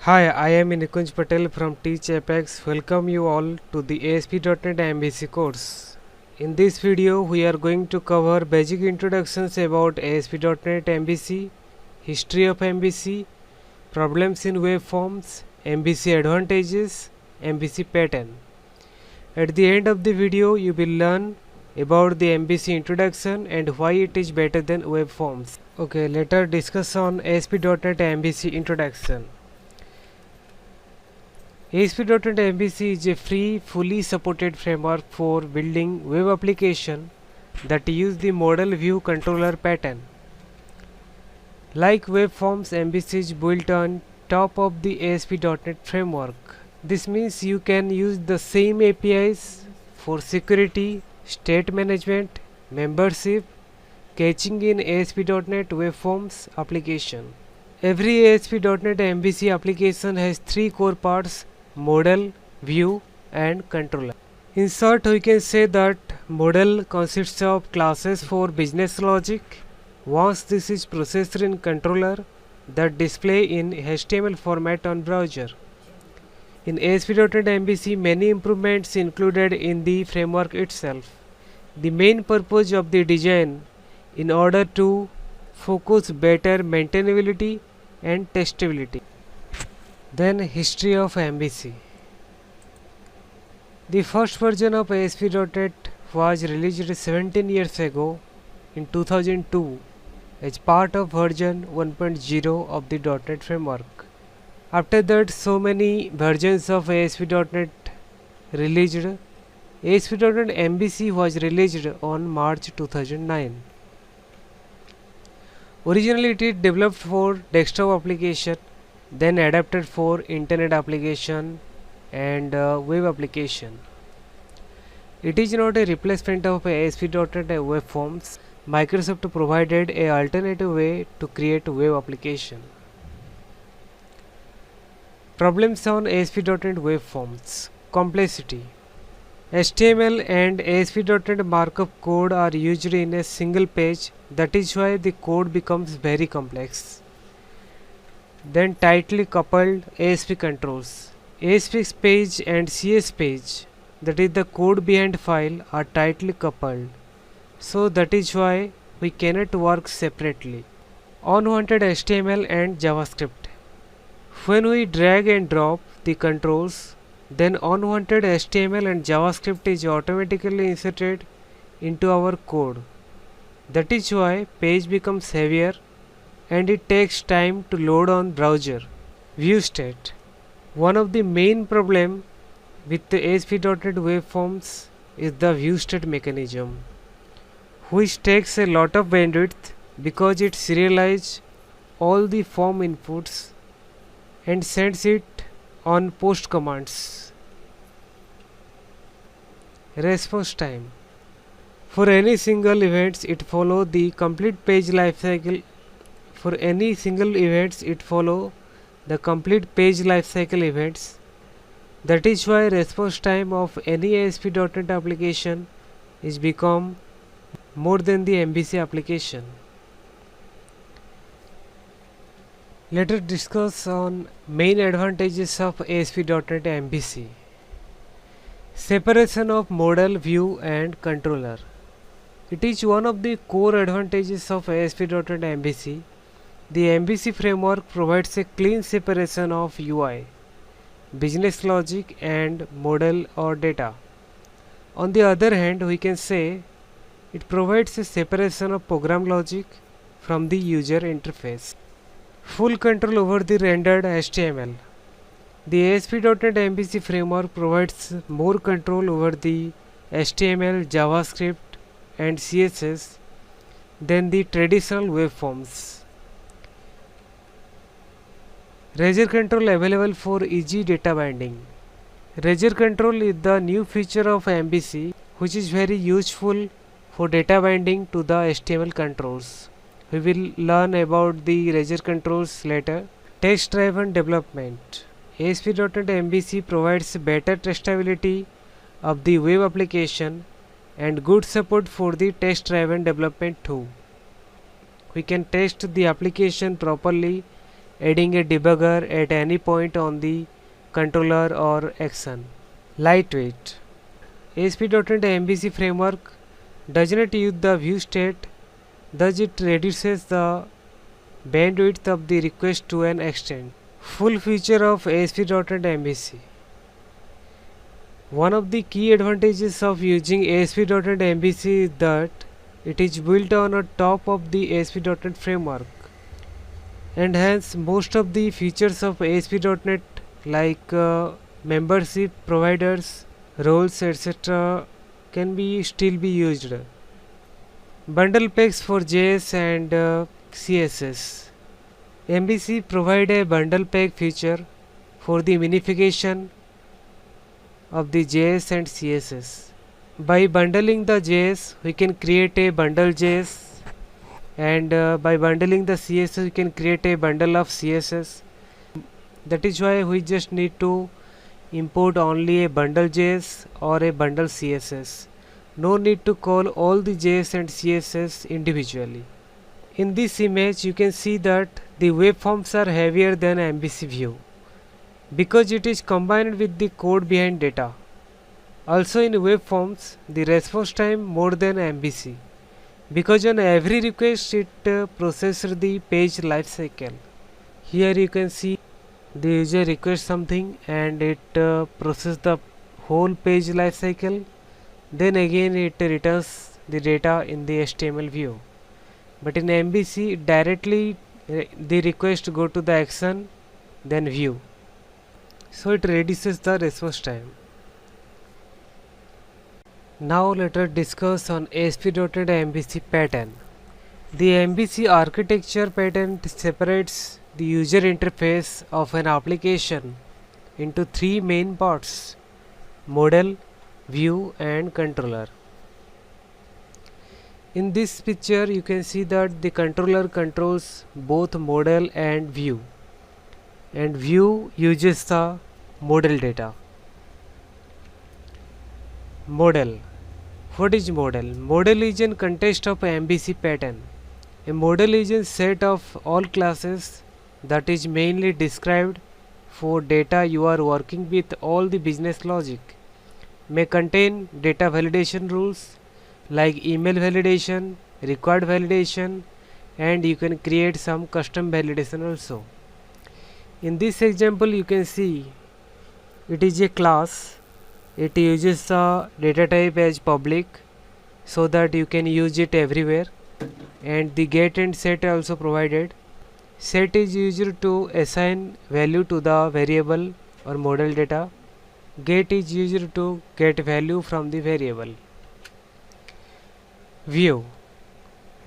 Hi, I am Nikunj Patel from Teach Apex. Welcome you all to the ASP.NET MVC course. In this video, we are going to cover basic introductions about ASP.NET MVC, history of MVC, problems in web forms, MVC advantages, MVC pattern. At the end of the video, you will learn about the MVC introduction and why it is better than web forms. Okay, let us discuss on ASP.NET MVC introduction. ASP.NET MVC is a free, fully supported framework for building web applications that use the model view controller pattern. Like web forms, MVC is built on top of the ASP.NET framework. This means you can use the same APIs for security, state management, membership, caching in ASP.NET web forms application. Every ASP.NET MVC application has three core parts: model, view, and controller. In short, we can say that model consists of classes for business logic. Once this is processed in controller, that display in HTML format on browser. In ASP.NET MVC, many improvements included in the framework itself. The main purpose of the design in order to focus better maintainability and testability. Then history of MVC. The first version of ASP.NET was released 17 years ago in 2002 as part of version 1.0 of the .NET framework. After that, so many versions of ASP.NET released. ASP.NET MVC was released on March 2009. Originally it is developed for desktop application, then adapted for internet application and web application. It is not a replacement of ASP.NET web forms. Microsoft provided an alternative way to create web application. Problems on ASP.NET web forms. Complexity. HTML and ASP.NET markup code are used in a single page. That is why the code becomes very complex. Then tightly coupled ASP controls. ASP page and CS page, that is the code behind file, are tightly coupled. So that is why we cannot work separately. Unwanted HTML and JavaScript. When we drag and drop the controls, then unwanted HTML and JavaScript is automatically inserted into our code. That is why page becomes heavier and it takes time to load on browser. View state. One of the main problem with the ASP.NET web forms is the view state mechanism, which takes a lot of bandwidth because it serializes all the form inputs and sends it on post commands. Response time. For any single events, it follows the complete page lifecycle. For any single events, it follow the complete page lifecycle events. That is why response time of any ASP.NET application is become more than the MVC application. Let us discuss on main advantages of ASP.NET MVC. Separation of model, view, and controller. It is one of the core advantages of ASP.NET MVC. The MVC framework provides a clean separation of UI, business logic, and model or data. On the other hand, we can say it provides a separation of program logic from the user interface. Full control over the rendered HTML. The ASP.NET MVC framework provides more control over the HTML, JavaScript, and CSS than the traditional web forms. Razor control available for easy data binding. Razor control is the new feature of MVC which is very useful for data binding to the HTML controls. We will learn about the Razor controls later. Test driven development. ASP.NET MVC provides better testability of the web application and good support for the test driven development too. We can test the application properly adding a debugger at any point on the controller or action. Lightweight. ASP.NET MVC framework does not use the view state, thus it reduces the bandwidth of the request to an extent. Full feature of ASP.NET MVC. One of the key advantages of using ASP.NET MVC is that it is built on top of the ASP.NET framework, and hence most of the features of ASP.NET like membership, providers, roles, etc. can still be used. Bundle packs for JS and CSS. MVC provide a bundle pack feature for the minification of the JS and CSS. By bundling the JS, we can create a bundle JS, and by bundling the CSS, we can create a bundle of CSS. That is why we just need to import only a bundle JS or a bundle CSS. No need to call all the JS and CSS individually. In this image, you can see that the web forms are heavier than MVC view because it is combined with the code behind data. Also in web forms, the response time more than MVC because on every request it processes the page lifecycle. Here you can see the user requests something and it processes the whole page lifecycle. Then again it returns the data in the HTML view. But in MVC directly the request go to the action, then view. So it reduces the response time. Now let us discuss on ASP.NET MVC pattern. The MVC architecture pattern separates the user interface of an application into three main parts: model, view and controller. In this picture you can see that the controller controls both model and view uses the model data. Model. What is model? Model is a context of MVC pattern. A model is a set of all classes that is mainly described for data you are working with. All the business logic may contain data validation rules like email validation, required validation, and you can create some custom validation also. In this example you can see it is a class. It uses the data type as public so that you can use it everywhere, and the get and set are also provided. Set is used to assign value to the variable or model data. Get is used to get value from the variable. View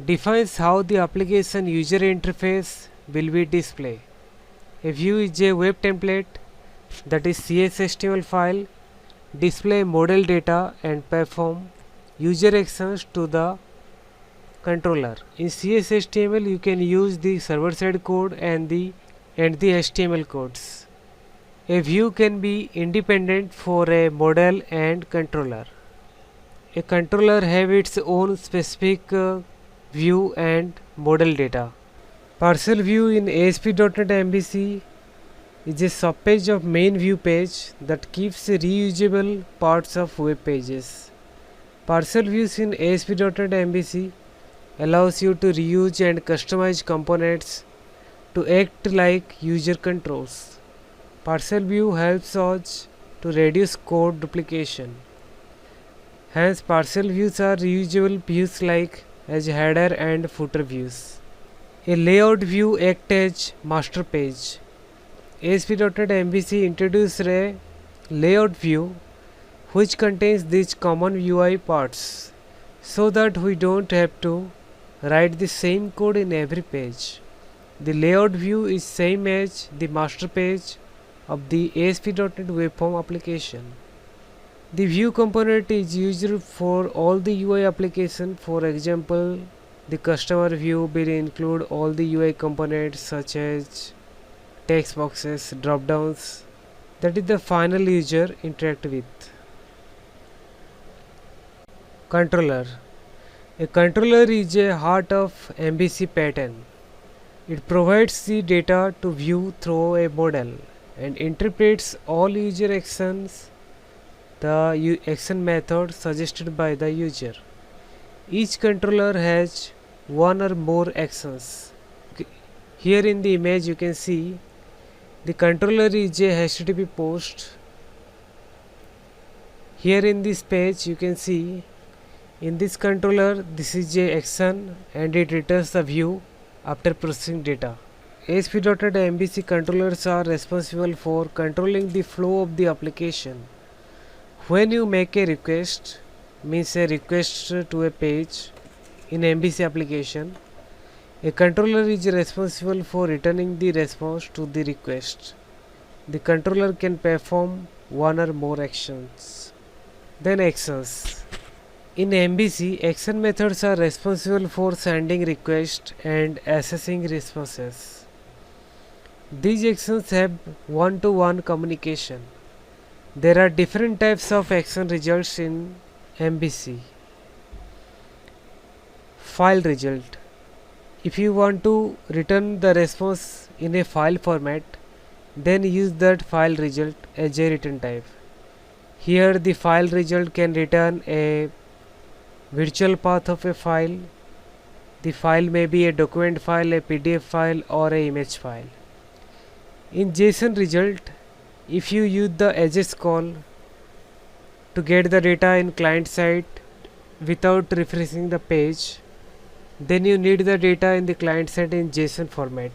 defines how the application user interface will be displayed. A view is a web template, that is CSS/HTML file, display model data and perform user actions to the controller. In CSS/HTML you can use the server-side code and the HTML codes. A view can be independent for a model and controller. A controller have its own specific view and model data. Partial view in ASP.NET MVC is a subpage of main view page that keeps reusable parts of web pages. Partial views in ASP.NET MVC allows you to reuse and customize components to act like user controls. Partial view helps us to reduce code duplication. Hence partial views are reusable views like as header and footer views. A layout view acts as master page. ASP.NET MVC introduced a layout view which contains these common UI parts so that we don't have to write the same code in every page. The layout view is same as the master page of the ASP.NET Web Form application. The view component is used for all the UI application. For example, the customer view will include all the UI components such as text boxes, drop downs, that is the final user interact with. Controller. A controller is a heart of MVC pattern. It provides the data to view through a model and interprets all user actions, the action method suggested by the user. Each controller has one or more actions. Here in the image you can see the controller is a HTTP post. Here in this page you can see in this controller this is a action and it returns the view after processing data. ASP.NET MVC controllers are responsible for controlling the flow of the application. When you make a request, means a request to a page in MVC application, a controller is responsible for returning the response to the request. The controller can perform one or more actions. Then actions. In MVC, action methods are responsible for sending requests and assessing responses. These actions have one-to-one communication. There are different types of action results in MVC. File result. If you want to return the response in a file format, then use that file result as a return type. Here the file result can return a virtual path of a file. The file may be a document file, a PDF file or a image file. In JSON result, if you use the AJAX call to get the data in client side without refreshing the page, then you need the data in the client side in JSON format.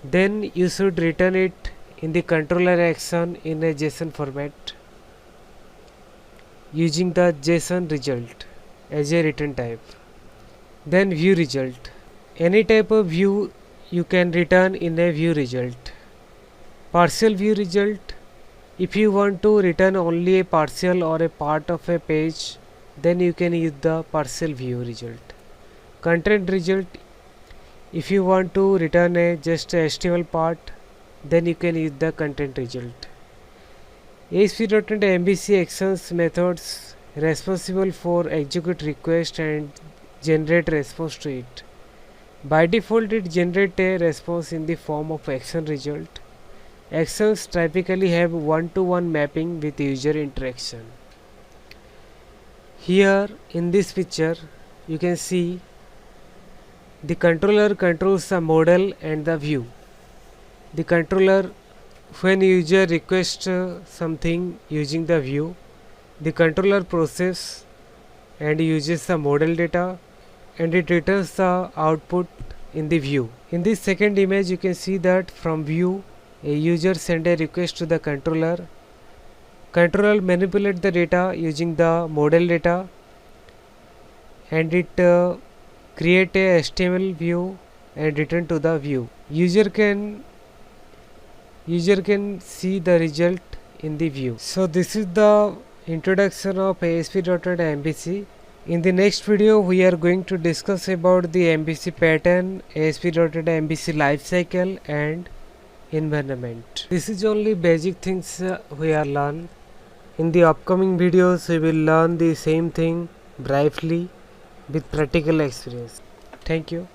Then you should return it in the controller action in a JSON format using the JSON result as a return type. Then view result. Any type of view you can return in a view result. Partial view result. If you want to return only a partial or a part of a page, then you can use the partial view result. Content result. If you want to return just a HTML part, then you can use the content result. ASP.NET MVC actions methods responsible for execute request and generate response to it. By default, it generates a response in the form of action result. Actions typically have one-to-one mapping with user interaction. Here in this picture you can see the controller controls the model and the view. The controller, when user requests something using the view, the controller processes and uses the model data and it returns the output in the view. In this second image you can see that from view a user send a request to the controller. Controller manipulate the data using the model data and it create a HTML view and return to the view. User can see the result in the view. So this is the introduction of ASP.NET MVC. In the next video we are going to discuss about the MVC pattern, ASP.NET MVC lifecycle and environment. This is only basic things we are learn. In the upcoming videos we will learn the same thing briefly with practical experience. Thank you.